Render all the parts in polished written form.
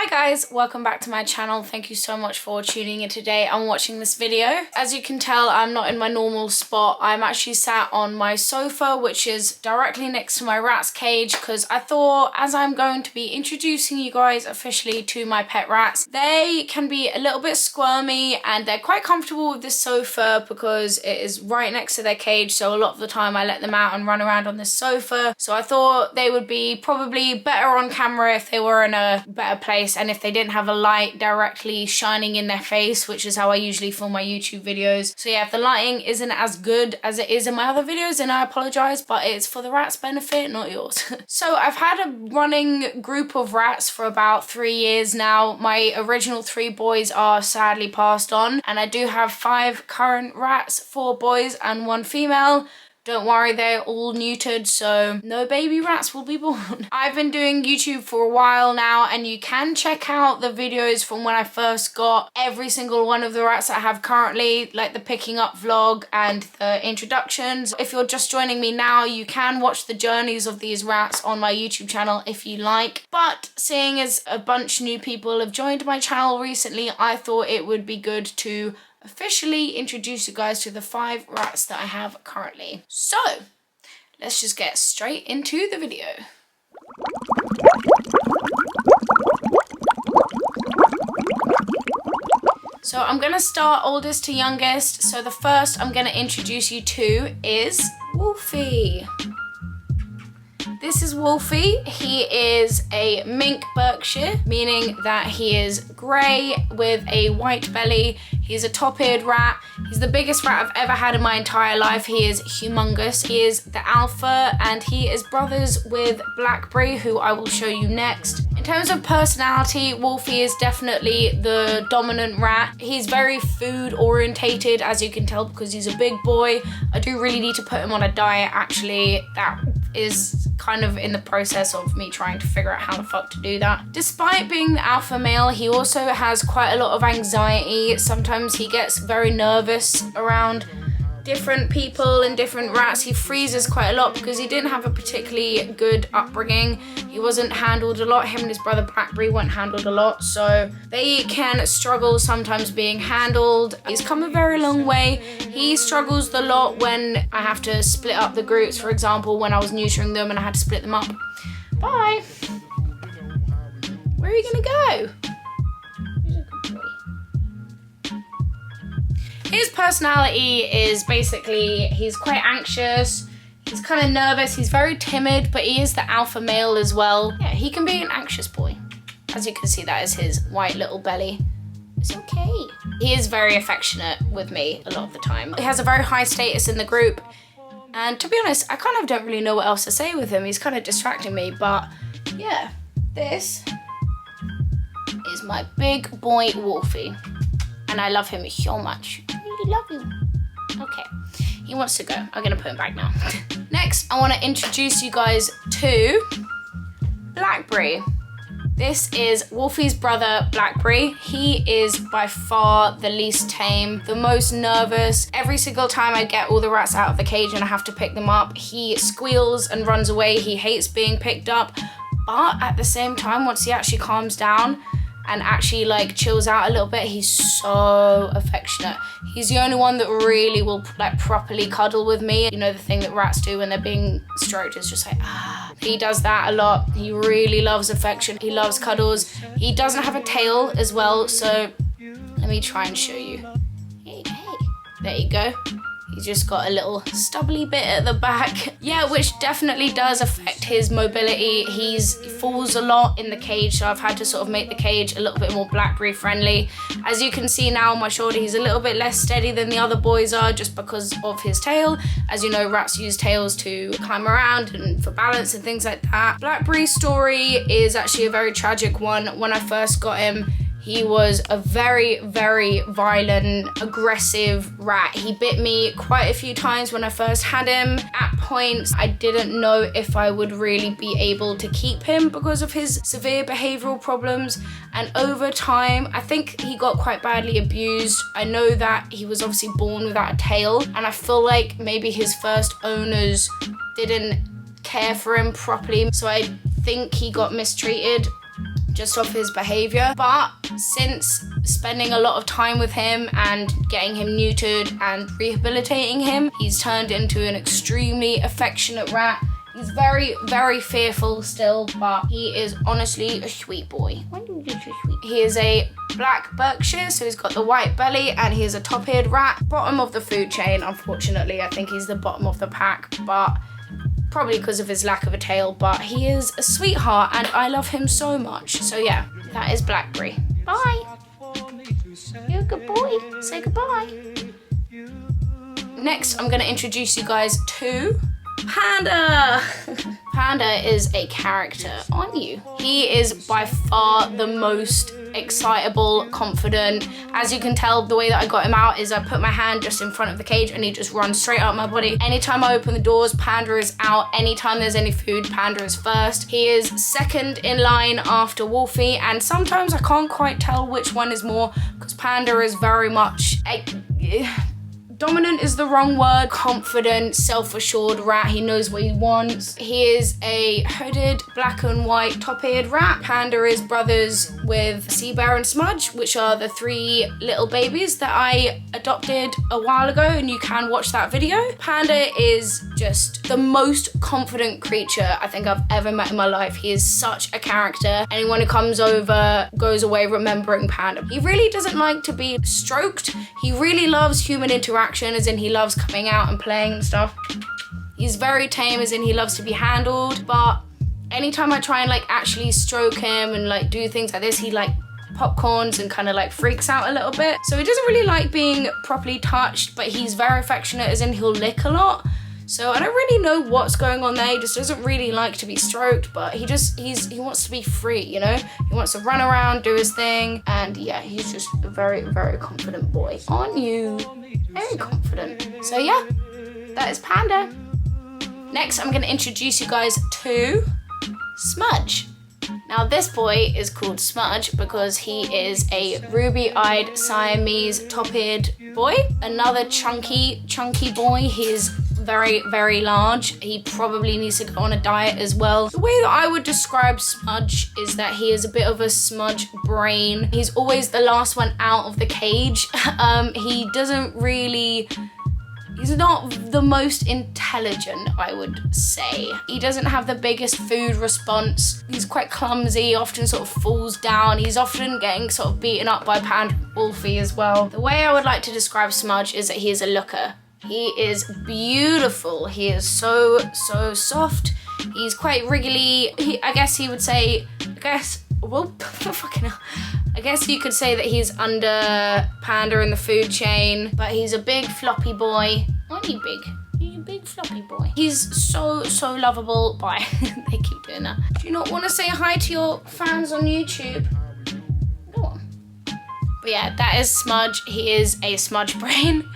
Hi guys, welcome back to my channel. Thank you so much for tuning in today and watching this video. As you can tell, I'm not in my normal spot. I'm actually sat on my sofa, which is directly next to my rat's cage, because I thought as I'm going to be introducing you guys officially to my pet rats, they can be a little bit squirmy and they're quite comfortable with this sofa because it is right next to their cage. So a lot of the time I let them out and run around on this sofa. So I thought they would be probably better on camera if they were in a better place and if they didn't have a light directly shining in their face, which is how I usually film my YouTube videos. So yeah, if the lighting isn't as good as it is in my other videos, then I apologize, but it's for the rats' benefit, not yours. So I've had a running group of rats for about 3 years now. My original 3 boys are sadly passed on, and I do have 5 current rats, 4 boys and 1 female. Don't worry, they're all neutered, so no baby rats will be born. I've been doing YouTube for a while now, and you can check out the videos from when I first got every single one of the rats that I have currently, like the picking up vlog and the introductions. If you're just joining me now, you can watch the journeys of these rats on my YouTube channel if you like. But seeing as a bunch new people have joined my channel recently, I thought it would be good to officially introduce you guys to the 5 rats that I have currently. So let's just get straight into the video. So I'm gonna start oldest to youngest. So the first I'm gonna introduce you to is Wolfie. This is Wolfie. He is a mink Berkshire, meaning that he is grey with a white belly. He's a top-eared rat. He's the biggest rat I've ever had in my entire life. He is humongous. He is the alpha, and he is brothers with Blackberry, who I will show you next. In terms of personality, Wolfie is definitely the dominant rat. He's very food orientated, as you can tell, because he's a big boy. I do really need to put him on a diet, actually. That is kind of in the process of me trying to figure out how the fuck to do that. Despite being the alpha male, he also has quite a lot of anxiety. Sometimes he gets very nervous around different people and different rats. He freezes quite a lot because he didn't have a particularly good upbringing. He wasn't handled a lot. Him and his brother Blackberry weren't handled a lot, so they can struggle sometimes being handled. He's come a very long way. He struggles a lot when I have to split up the groups. For example, when I was neutering them and I had to split them up. Bye. Where are you gonna go? His personality is basically, he's quite anxious, he's kind of nervous, he's very timid, but he is the alpha male as well. Yeah, he can be an anxious boy. As you can see, that is his white little belly. It's okay. He is very affectionate with me a lot of the time. He has a very high status in the group, and to be honest, I kind of don't really know what else to say with him. He's kind of distracting me, but yeah, this is my big boy Wolfie, and I love him so much. Love you. Okay, he wants to go. I'm gonna put him back now. Next, I want to introduce you guys to Blackberry. This is Wolfie's brother Blackberry. He is by far the least tame, the most nervous. Every single time I get all the rats out of the cage and I have to pick them up, he squeals and runs away. He hates being picked up, but at the same time, once he actually calms down and actually like chills out a little bit, he's so affectionate. He's the only one that really will like properly cuddle with me. You know, the thing that rats do when they're being stroked is just like, ah. He does that a lot. He really loves affection. He loves cuddles. He doesn't have a tail as well, so let me try and show you. Hey, there you go. He's just got a little stubbly bit at the back. Yeah, which definitely does affect his mobility. He falls a lot in the cage, so I've had to sort of make the cage a little bit more Blackberry friendly. As you can see now on my shoulder, he's a little bit less steady than the other boys are just because of his tail. As you know, rats use tails to climb around and for balance and things like that. Blackberry's story is actually a very tragic one. When I first got him, he was a very, very violent, aggressive rat. He bit me quite a few times when I first had him. At points, I didn't know if I would really be able to keep him because of his severe behavioral problems. And over time, I think he got quite badly abused. I know that he was obviously born without a tail, and I feel like maybe his first owners didn't care for him properly. So I think he got mistreated just off his behavior. But since spending a lot of time with him and getting him neutered and rehabilitating him, he's turned into an extremely affectionate rat. He's very, very fearful still, but he is honestly a sweet boy. He is a black Berkshire, so he's got the white belly, and he is a top-eared rat. Bottom of the food chain, unfortunately. I think he's the bottom of the pack, but probably because of his lack of a tail, but he is a sweetheart, and I love him so much. So yeah, that is Blackberry. Bye. You're a good boy. Say goodbye. Next, I'm gonna introduce you guys to Panda. Panda is a character on you. He is by far the most excitable, confident. As you can tell, the way that I got him out is I put my hand just in front of the cage and he just runs straight out my body. Anytime I open the doors, Panda is out. Anytime there's any food, Panda is first. He is second in line after Wolfie, and sometimes I can't quite tell which one is more, because Panda is very much dominant is the wrong word. Confident, self-assured rat. He knows what he wants. He is a hooded black and white top-eared rat. Panda is brothers with Sea Bear and Smudge, which are the 3 little babies that I adopted a while ago, and you can watch that video. Panda is just the most confident creature I think I've ever met in my life. He is such a character. Anyone who comes over goes away remembering Panda. He really doesn't like to be stroked. He really loves human interaction, as in he loves coming out and playing and stuff. He's very tame, as in he loves to be handled, but anytime I try and like actually stroke him and like do things like this, he like popcorns and kind of like freaks out a little bit. So he doesn't really like being properly touched, but he's very affectionate, as in he'll lick a lot. So I don't really know what's going on there. He just doesn't really like to be stroked, but he wants to be free, you know? He wants to run around, do his thing, and yeah, he's just a very, very confident boy. On you. Very confident. So yeah, that is Panda. Next, I'm gonna introduce you guys to Smudge. Now this boy is called Smudge because he is a ruby-eyed Siamese top-eared boy. Another chunky boy. He's very, very large. He probably needs to go on a diet as well. The way that I would describe Smudge is that he is a bit of a smudge brain. He's always the last one out of the cage. He doesn't really... He's not the most intelligent, I would say. He doesn't have the biggest food response. He's quite clumsy, often sort of falls down. He's often getting sort of beaten up by Panda and Wolfie as well. The way I would like to describe Smudge is that he is a looker. He is beautiful. He is so soft. He's quite wriggly. I guess you could say that he's under Panda in the food chain, but he's a big floppy boy. Aren't you big? He's a big floppy boy. He's so lovable. Bye. They keep doing that. Do you not want to say hi to your fans on YouTube? Go on. But yeah, that is Smudge. He is a smudge brain.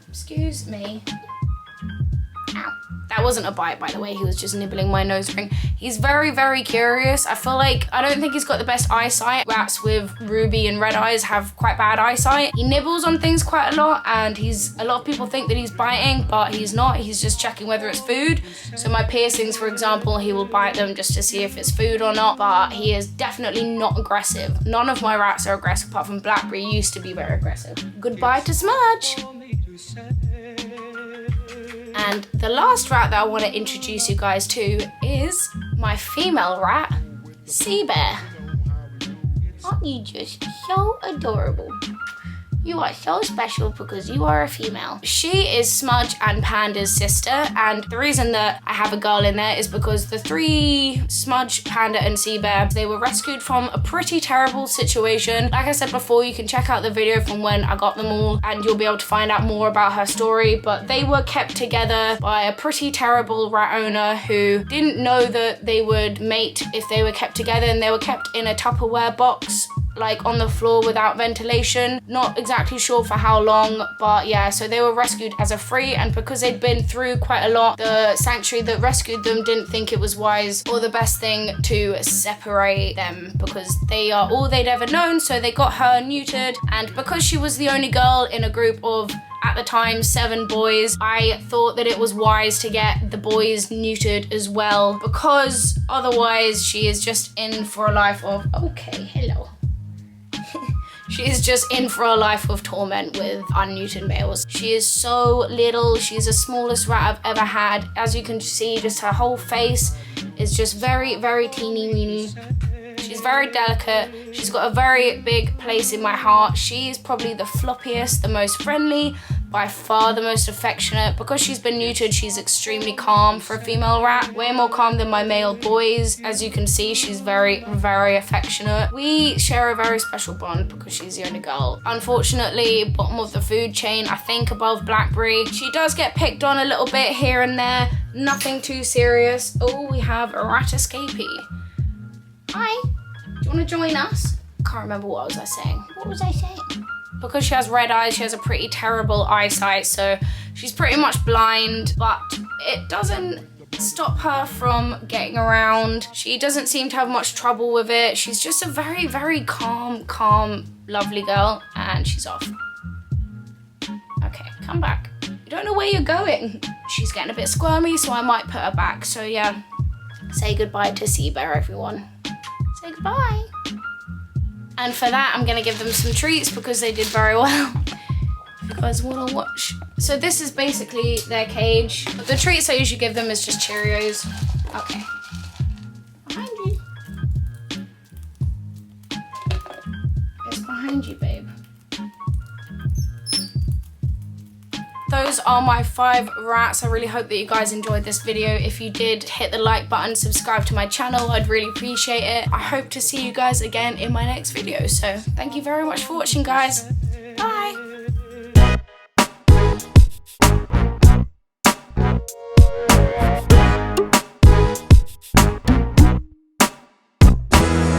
Excuse me. Ow. That wasn't a bite, by the way. He was just nibbling my nose ring. He's very, very curious. I don't think he's got the best eyesight. Rats with ruby and red eyes have quite bad eyesight. He nibbles on things quite a lot, and a lot of people think that he's biting, but he's not. He's just checking whether it's food. So my piercings, for example, he will bite them just to see if it's food or not, but he is definitely not aggressive. None of my rats are aggressive, apart from Blackberry used to be very aggressive. Goodbye to Smudge. And the last rat that I want to introduce you guys to is my female rat, Sea Bear. Aren't you just so adorable? You are so special because you are a female. She is Smudge and Panda's sister, and the reason that I have a girl in there is because the 3, Smudge, Panda, and Sea Bear, they were rescued from a pretty terrible situation. Like I said before, you can check out the video from when I got them all, and you'll be able to find out more about her story, but they were kept together by a pretty terrible rat owner who didn't know that they would mate if they were kept together, and they were kept in a Tupperware box like on the floor without ventilation. Not exactly sure for how long, but yeah, so they were rescued as a free, and because they'd been through quite a lot, the sanctuary that rescued them didn't think it was wise or the best thing to separate them because they are all they'd ever known. So they got her neutered, and because she was the only girl in a group of, at the time, 7 boys, I thought that it was wise to get the boys neutered as well, because otherwise she is just in for a life of, okay, hello. She is just in for a life of torment with unneutered males. She is so little. She's the smallest rat I've ever had. As you can see, just her whole face is just very, very teeny weeny. She's very delicate. She's got a very big place in my heart. She is probably the floppiest, the most friendly, by far the most affectionate. Because she's been neutered, she's extremely calm for a female rat. Way more calm than my male boys. As you can see, she's very, very affectionate. We share a very special bond because she's the only girl. Unfortunately, bottom of the food chain, I think above Blackberry. She does get picked on a little bit here and there. Nothing too serious. Oh, we have a rat escapee. Hi, do you want to join us? Can't remember what I was saying. What was I saying? Because she has red eyes, she has a pretty terrible eyesight, so she's pretty much blind, but it doesn't stop her from getting around. She doesn't seem to have much trouble with it. She's just a very, very calm, lovely girl, and she's off. Okay, come back. You don't know where you're going. She's getting a bit squirmy, so I might put her back. So yeah, say goodbye to Sea Bear, everyone. Say goodbye. And for that, I'm gonna give them some treats because they did very well. If you guys wanna watch. So this is basically their cage. But the treats I usually give them is just Cheerios. Okay. Behind you. It's behind you, babe. Those are my 5 rats. I really hope that you guys enjoyed this video. If you did, hit the like button, subscribe to my channel. I'd really appreciate it. I hope to see you guys again in my next video. So thank you very much for watching, guys.